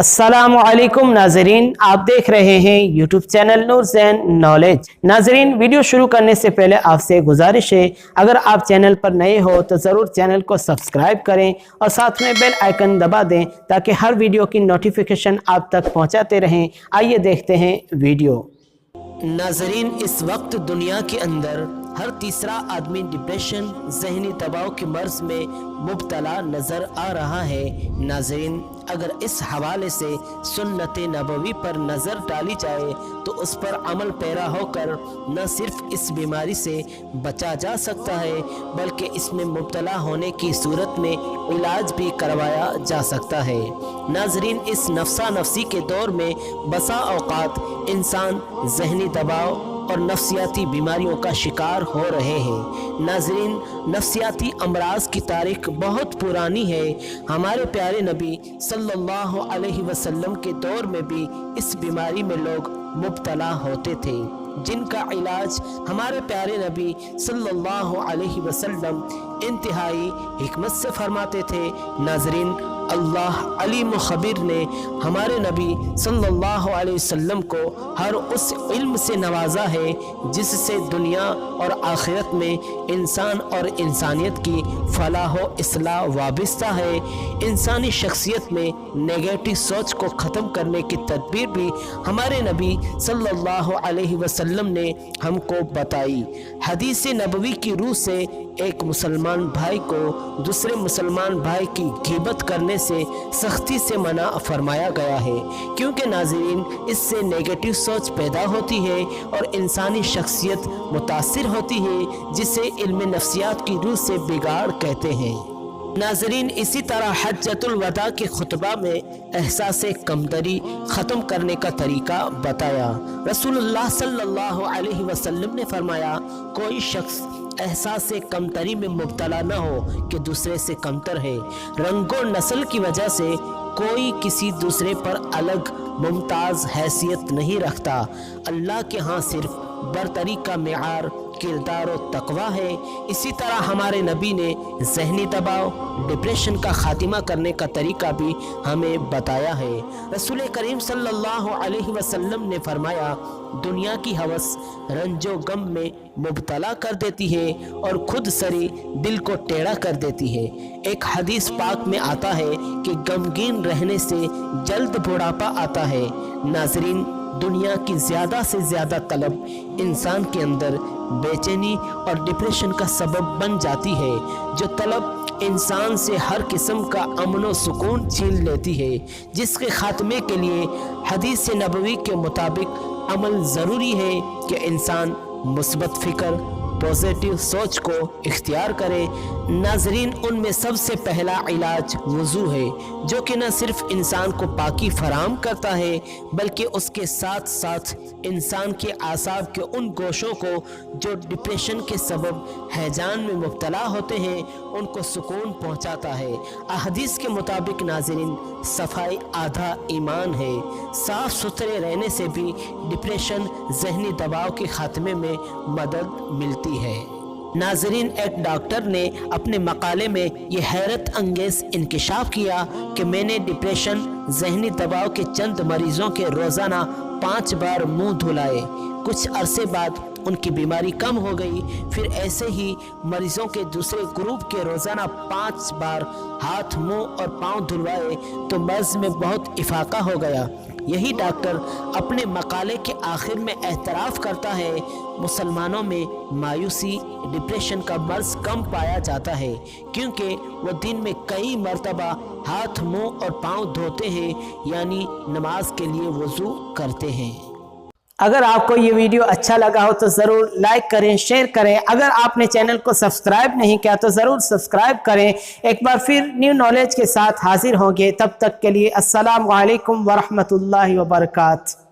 अस्सलामु अलैकुम नाजरीन, आप देख रहे हैं यूट्यूब चैनल नूर ज़ैन नॉलेज। नाजरीन, वीडियो शुरू करने से पहले आपसे गुजारिश है, अगर आप चैनल पर नए हो तो ज़रूर चैनल को सब्सक्राइब करें और साथ में बेल आइकन दबा दें ताकि हर वीडियो की नोटिफिकेशन आप तक पहुंचाते रहें। आइए देखते हैं वीडियो। नाजरीन, इस वक्त दुनिया के अंदर हर तीसरा आदमी डिप्रेशन, ज़हनी दबाव के मर्ज में मुब्तला नज़र आ रहा है। नाज़रीन, अगर इस हवाले से सुन्नत नबवी पर नज़र डाली जाए तो उस पर अमल पैरा होकर न सिर्फ इस बीमारी से बचा जा सकता है बल्कि इसमें मुब्तला होने की सूरत में इलाज भी करवाया जा सकता है। नाज़रीन, इस नफ्सा नफसी के दौर में बसा औकात इंसान ज़हनी दबाव और नफ्सियाती बीमारियों का शिकार हो रहे हैं। नाज़रीन, नफ्सियाती अमराज की तारीख बहुत पुरानी है। हमारे प्यारे नबी सल्लल्लाहु अलैहि वसल्लम के दौर में भी इस बीमारी में लोग मुब्तला होते थे, जिनका इलाज हमारे प्यारे नबी सल्लल्लाहु अलैहि वसल्लम इंतहाई हिकमत से फरमाते थे। नाज़रीन, अल्लाह अलीम खबीर ने हमारे नबी सल्लल्लाहु अलैहि वसल्लम को हर उस इल्म से नवाजा है जिससे दुनिया और आखिरत में इंसान और इंसानियत की फलाह व इस्लाह वाबिस्ता है। इंसानी शख्सियत में नेगेटिव सोच को ख़त्म करने की तदबीर भी हमारे नबी सल्लल्लाहु अलैहि वसल्लम ने हमको बताई। हदीस नबवी की रूह से एक मुसलमान भाई को दूसरे मुसलमान भाई की ग़ीबत करने से सख्ती से मना फरमाया गया है, क्योंकि नाज़रीन, इससे नेगेटिव सोच पैदा होती है और इंसानी शख्सियत मुतासिर होती है, जिसे इल्म नफ्सियात की रूह से बिगाड़ कहते हैं। नाज़रीन, इसी तरह हज्जतुल वदा के खुतबा में एहसास कमतरी ख़त्म करने का तरीका बताया। रसूलुल्लाह सल्लल्लाहु अलैहि वसल्लम ने फरमाया, कोई शख्स एहसास कमतरी में मुब्तला न हो कि दूसरे से कमतर है। रंगो नस्ल की वजह से कोई किसी दूसरे पर अलग मुमताज़ हैसियत नहीं रखता। अल्लाह के यहाँ सिर्फ बरतरी का मेआर किरदार और तकवा है। इसी तरह हमारे नबी ने ज़हनी दबाव, डिप्रेशन का खात्मा करने का तरीका भी हमें बताया है। रसूल करीम सल्लल्लाहु अलैहि वसल्लम ने फरमाया, दुनिया की हवस रंजो गम में मुब्तला कर देती है और खुद सरी दिल को टेढ़ा कर देती है। एक हदीस पाक में आता है कि गमगीन रहने से जल्द बुढ़ापा आता है। नाज़रीन, दुनिया की ज़्यादा से ज़्यादा तलब इंसान के अंदर बेचैनी और डिप्रेशन का सबब बन जाती है। जो तलब इंसान से हर किस्म का अमन व सुकून छीन लेती है, जिसके खात्मे के लिए हदीस नबवी के मुताबिक अमल ज़रूरी है कि इंसान मुस्बत फ़िक्र, पॉजिटिव सोच को इख्तियार करे। नाज़रीन, उनमें सबसे पहला इलाज वज़ू है, जो कि न सिर्फ इंसान को पाकी फराम करता है बल्कि उसके साथ साथ इंसान के आसाब के उन गोशों को जो डिप्रेशन के सबब हैजान में मुब्तला होते हैं उनको सुकून पहुंचाता है। अहदीस के मुताबिक नाज़रीन, सफाई आधा ईमान है। साफ़ सुथरे रहने से भी डिप्रेशन, ज़हनी दबाव के खात्मे में मदद मिलती है। नाज़रीन, एक डॉक्टर ने अपने मकाले में ये हैरत अंगेज़ इंकशाफ किया कि मैंने डिप्रेशन, ज़हनी दबाव के चंद मरीज़ों के रोज़ाना 5 बार मुंह धुलाए। कुछ अरसे बाद उनकी बीमारी कम हो गई। फिर ऐसे ही मरीज़ों के दूसरे ग्रुप के रोज़ाना 5 बार हाथ, मुंह और पाँव धुलवाए तो मर्ज़ में बहुत इफाका हो गया। यही डॉक्टर अपने मकाले के आखिर में एतराफ़ करता है, मुसलमानों में मायूसी, डिप्रेशन का मर्ज़ कम पाया जाता है, क्योंकि वो दिन में कई मरतबा हाथ, मुंह और पाँव धोते हैं, यानी नमाज के लिए वज़ू करते हैं। अगर आपको ये वीडियो अच्छा लगा हो तो ज़रूर लाइक करें, शेयर करें। अगर आपने चैनल को सब्सक्राइब नहीं किया तो ज़रूर सब्सक्राइब करें। एक बार फिर न्यू नॉलेज के साथ हाजिर होंगे, तब तक के लिए अस्सलामु अलैकुम वरहमतुल्लाहि वबरकातुहू।